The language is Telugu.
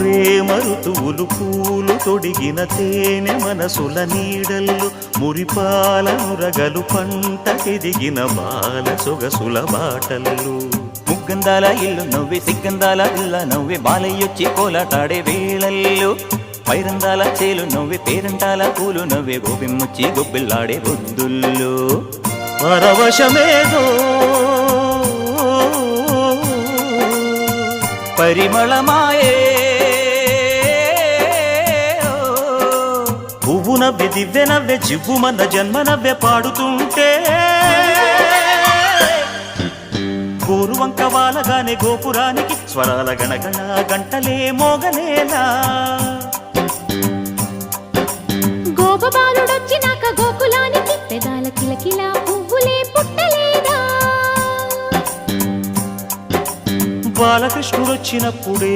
ప్రేమ ఋతువులు పూలు తొడిగిన తేనె మనసుల నీడల్లు మురిపాల నురగలు పంట ఎదిగిన బాల సొగసుల బాటల్లు ముగ్గందాల ఇల్లు నవ్వే సిగ్గందాల ఇల్ల నవ్వే బాలయ్యొచ్చి కోలాటాడే వేళల్లో పైరందాల చేలు నవ్వే పేరంటాల పూలు నవ్వే గోపిమ్ముచ్చి గొబ్బిల్లాడే బొద్దుల్లో పరవశమేదో పరిమళమాయే పువ్వు నవ్వే దివ్వె నవ్వే జివ్వు మన జన్మ నవ్వే పాడుతుంటే గోరువంక వాలగానే గోపురానికి స్వరాల గణగణ గంటలే మోగనేలా గోపబాలుడొచ్చినాక గోకులానికి పెదాల కిలకిలా పువ్వులే పుట్టలేదా బాలకృష్ణుడొచ్చినప్పుడే